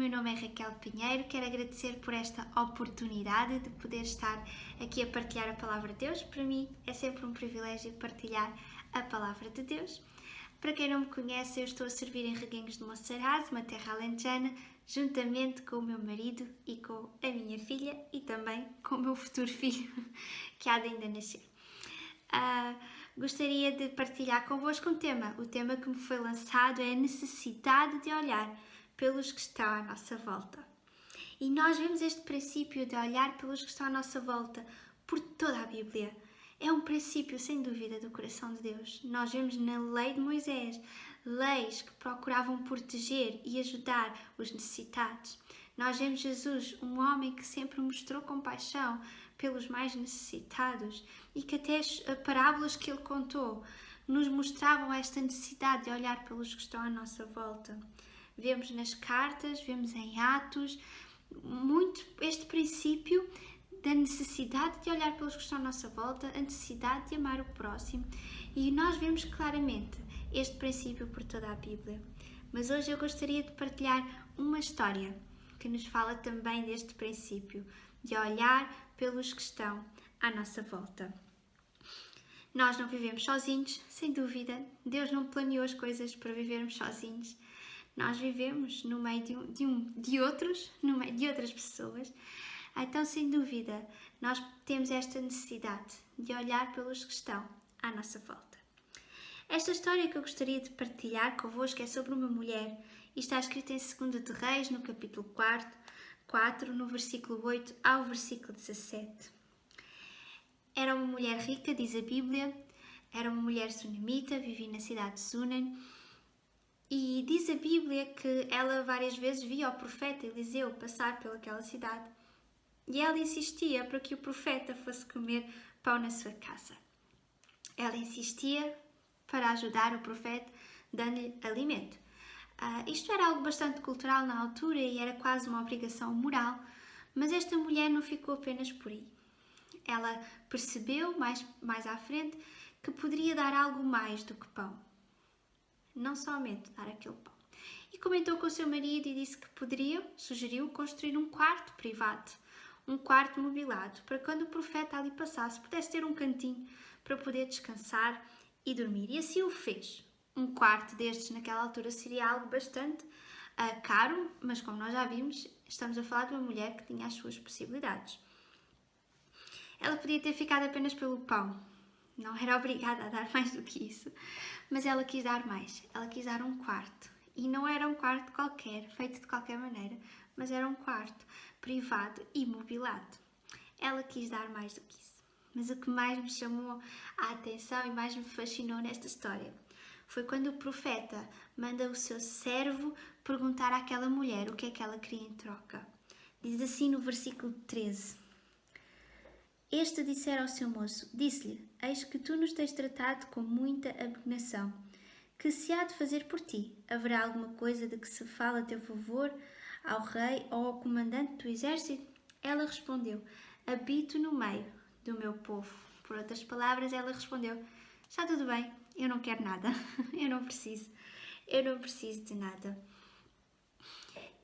meu nome é Raquel Pinheiro, quero agradecer por esta oportunidade de poder estar aqui a partilhar a Palavra de Deus. Para mim é sempre um privilégio partilhar a Palavra de Deus. Para quem não me conhece, eu estou a servir em Reguengos de Monsaraz, uma terra alentejana, juntamente com o meu marido e com a minha filha e também com o meu futuro filho, que há de ainda nascer. Gostaria de partilhar convosco um tema. O tema que me foi lançado é a necessidade de olhar pelos que estão à nossa volta. E nós vemos este princípio de olhar pelos que estão à nossa volta por toda a Bíblia. É um princípio, sem dúvida, do coração de Deus. Nós vemos na lei de Moisés leis que procuravam proteger e ajudar os necessitados. Nós vemos Jesus, um homem que sempre mostrou compaixão pelos mais necessitados e que até as parábolas que ele contou nos mostravam esta necessidade de olhar pelos que estão à nossa volta. Vemos nas cartas, vemos em Atos, muito este princípio da necessidade de olhar pelos que estão à nossa volta, a necessidade de amar o próximo, e nós vemos claramente este princípio por toda a Bíblia. Mas hoje eu gostaria de partilhar uma história que nos fala também deste princípio, de olhar pelos que estão à nossa volta. Nós não vivemos sozinhos, sem dúvida. Deus não planeou as coisas para vivermos sozinhos. Nós vivemos no meio de outras pessoas. Então, sem dúvida, nós temos esta necessidade de olhar pelos que estão à nossa volta. Esta história que eu gostaria de partilhar convosco é sobre uma mulher e está escrita em 2 de Reis, no capítulo 4, no versículo 8 ao versículo 17. Era uma mulher rica, diz a Bíblia, era uma mulher sunamita, vivia na cidade de Sunem, e diz a Bíblia que ela várias vezes via o profeta Eliseu passar pelaquela cidade e ela insistia para que o profeta fosse comer pão na sua casa. Ela insistia para ajudar o profeta, dando-lhe alimento. Isto era algo bastante cultural na altura e era quase uma obrigação moral, mas esta mulher não ficou apenas por aí. Ela percebeu mais à frente que poderia dar algo mais do que pão. Não somente dar aquele pão. E comentou com o seu marido e disse que sugeriu construir um quarto privado, um quarto mobilado, para quando o profeta ali passasse, pudesse ter um cantinho para poder descansar e dormir. E assim o fez. Um quarto destes naquela altura seria algo bastante caro, mas como nós já vimos, estamos a falar de uma mulher que tinha as suas possibilidades. Ela podia ter ficado apenas pelo pão, não era obrigada a dar mais do que isso, mas ela quis dar mais, ela quis dar um quarto. E não era um quarto qualquer, feito de qualquer maneira, mas era um quarto privado e mobilado. Ela quis dar mais do que isso. Mas o que mais me chamou a atenção e mais me fascinou nesta história foi quando o profeta manda o seu servo perguntar àquela mulher o que é que ela queria em troca. Diz assim no versículo 13. Este dissera ao seu moço, disse-lhe, eis que tu nos tens tratado com muita abnegação. Que se há de fazer por ti? Haverá alguma coisa de que se fala a teu favor ao rei ou ao comandante do exército? Ela respondeu, habito no meio do meu povo. Por outras palavras, ela respondeu, está tudo bem, eu não quero nada, eu não preciso de nada.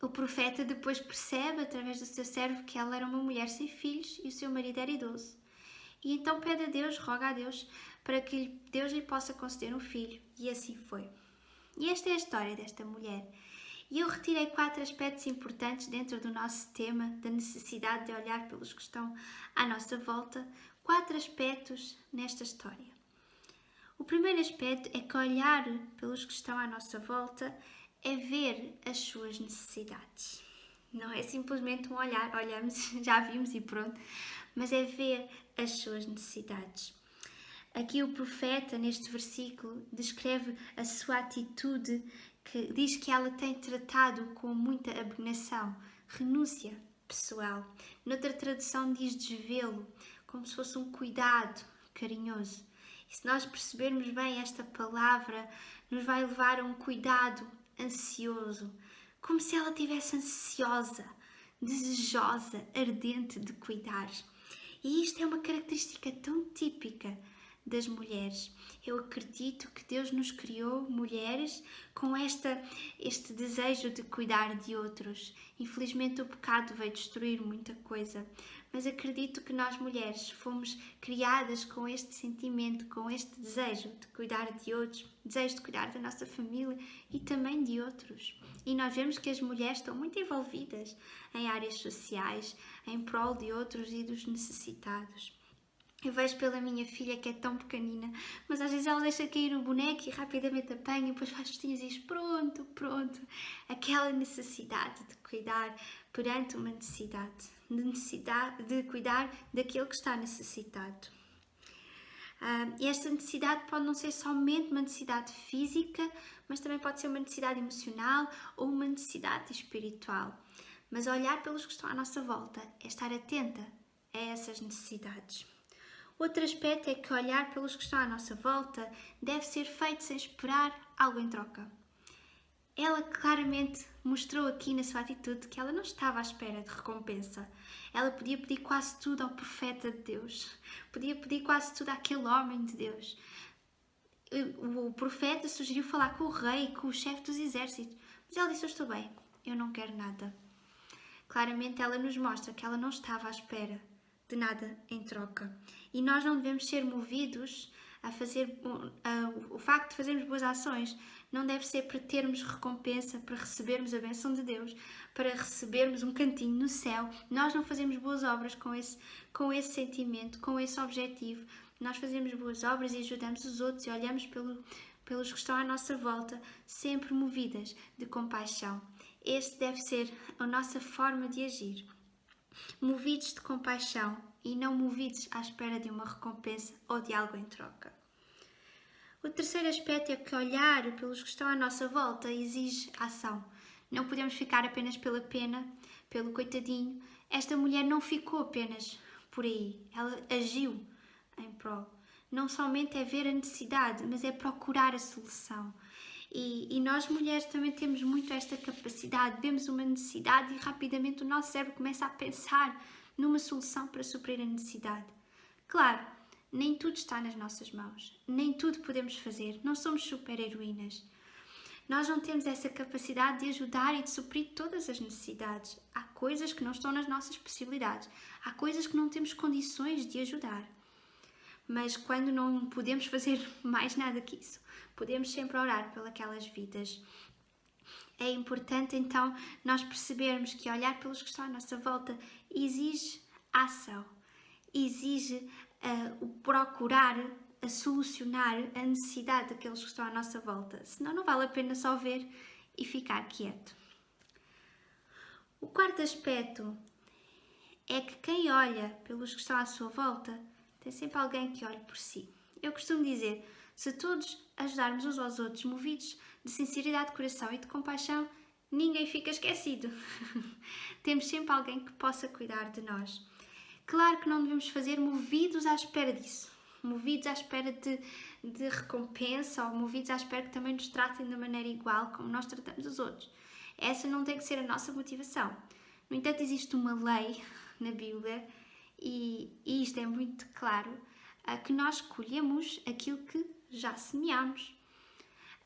O profeta depois percebe, através do seu servo, que ela era uma mulher sem filhos e o seu marido era idoso. E então pede a Deus, roga a Deus, para que Deus lhe possa conceder um filho. E assim foi. E esta é a história desta mulher. E eu retirei 4 aspectos importantes dentro do nosso tema, da necessidade de olhar pelos que estão à nossa volta. 4 aspectos nesta história. O primeiro aspecto é que olhar pelos que estão à nossa volta é ver as suas necessidades. Não é simplesmente um olhar, olhamos, já vimos e pronto, mas é ver as suas necessidades. Aqui o profeta, neste versículo, descreve a sua atitude, que diz que ela tem tratado com muita abnegação, renúncia pessoal. Noutra tradução diz desvelo, como se fosse um cuidado carinhoso. E se nós percebermos bem esta palavra, nos vai levar a um cuidado ansioso, como se ela estivesse ansiosa, desejosa, ardente de cuidar. E isto é uma característica tão típica das mulheres. Eu acredito que Deus nos criou mulheres com este desejo de cuidar de outros. Infelizmente o pecado veio destruir muita coisa, mas acredito que nós mulheres fomos criadas com este sentimento, com este desejo de cuidar de outros, desejo de cuidar da nossa família e também de outros. E nós vemos que as mulheres estão muito envolvidas em áreas sociais, em prol de outros e dos necessitados. Eu vejo pela minha filha que é tão pequenina, mas às vezes ela deixa cair o boneco e rapidamente apanha e depois faz festinhas e diz pronto. Aquela necessidade de cuidar perante uma necessidade de cuidar daquele que está necessitado. E esta necessidade pode não ser somente uma necessidade física, mas também pode ser uma necessidade emocional ou uma necessidade espiritual. Mas olhar pelos que estão à nossa volta é estar atenta a essas necessidades. Outro aspecto é que olhar pelos que estão à nossa volta deve ser feito sem esperar algo em troca. Ela claramente mostrou aqui na sua atitude que ela não estava à espera de recompensa. Ela podia pedir quase tudo ao profeta de Deus. Podia pedir quase tudo àquele homem de Deus. O profeta sugeriu falar com o rei, com o chefe dos exércitos. Mas ela disse, eu estou bem, eu não quero nada. Claramente ela nos mostra que ela não estava à espera de nada em troca. E nós não devemos ser movidos a fazer... o facto de fazermos boas ações não deve ser para termos recompensa, para recebermos a bênção de Deus, para recebermos um cantinho no céu. Nós não fazemos boas obras com esse sentimento, com esse objetivo. Nós fazemos boas obras e ajudamos os outros e olhamos pelos que estão à nossa volta, sempre movidas de compaixão. Este deve ser a nossa forma de agir. Movidos de compaixão e não movidos à espera de uma recompensa ou de algo em troca. O terceiro aspecto é que olhar pelos que estão à nossa volta exige ação. Não podemos ficar apenas pela pena, pelo coitadinho. Esta mulher não ficou apenas por aí, ela agiu em prol. Não somente é ver a necessidade, mas é procurar a solução. E nós mulheres também temos muito esta capacidade, vemos uma necessidade e rapidamente o nosso cérebro começa a pensar numa solução para suprir a necessidade. Claro, nem tudo está nas nossas mãos, nem tudo podemos fazer, não somos super-heroínas. Nós não temos essa capacidade de ajudar e de suprir todas as necessidades. Há coisas que não estão nas nossas possibilidades, há coisas que não temos condições de ajudar. Mas quando não podemos fazer mais nada que isso, podemos sempre orar pelas vidas. É importante então nós percebermos que olhar pelos que estão à nossa volta exige ação, exige o procurar a solucionar a necessidade daqueles que estão à nossa volta. Senão não vale a pena só ver e ficar quieto. O quarto aspecto é que quem olha pelos que estão à sua volta tem sempre alguém que olhe por si. Eu costumo dizer, se todos ajudarmos uns aos outros, movidos de sinceridade de coração e de compaixão, ninguém fica esquecido. Temos sempre alguém que possa cuidar de nós. Claro que não devemos fazer movidos à espera disso, movidos à espera de recompensa ou movidos à espera que também nos tratem da maneira igual como nós tratamos os outros. Essa não tem que ser a nossa motivação. No entanto, existe uma lei na Bíblia e isto é muito claro, que nós colhemos aquilo que já semeamos.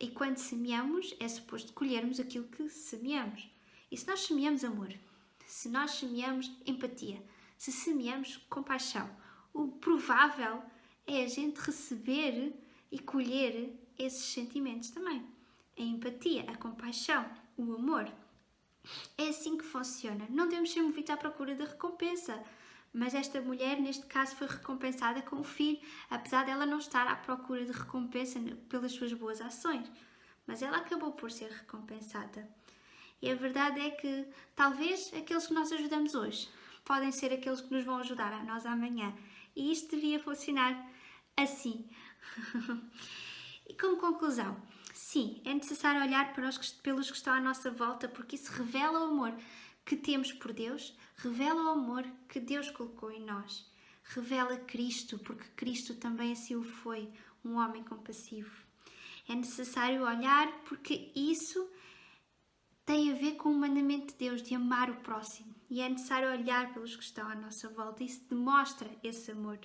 E quando semeamos, é suposto colhermos aquilo que semeamos. E se nós semeamos amor, se nós semeamos empatia, se semeamos compaixão, o provável é a gente receber e colher esses sentimentos também. A empatia, a compaixão, o amor. É assim que funciona. Não devemos ser movidos à procura da recompensa. Mas esta mulher, neste caso, foi recompensada com o filho, apesar dela não estar à procura de recompensa pelas suas boas ações. Mas ela acabou por ser recompensada. E a verdade é que, talvez, aqueles que nós ajudamos hoje podem ser aqueles que nos vão ajudar a nós amanhã. E isto devia funcionar assim. E como conclusão, sim, é necessário olhar pelos que estão à nossa volta, porque isso revela o amor que temos por Deus, revela o amor que Deus colocou em nós. Revela Cristo, porque Cristo também assim o foi, um homem compassivo. É necessário olhar porque isso tem a ver com o mandamento de Deus, de amar o próximo. E é necessário olhar pelos que estão à nossa volta. Isso demonstra esse amor.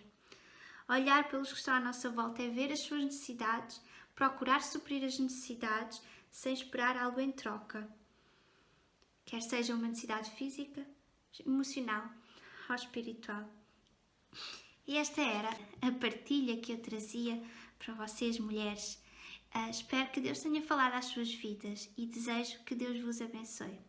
Olhar pelos que estão à nossa volta é ver as suas necessidades, procurar suprir as necessidades sem esperar algo em troca. Quer seja uma necessidade física, emocional ou espiritual. E esta era a partilha que eu trazia para vocês, mulheres. Espero que Deus tenha falado às suas vidas e desejo que Deus vos abençoe.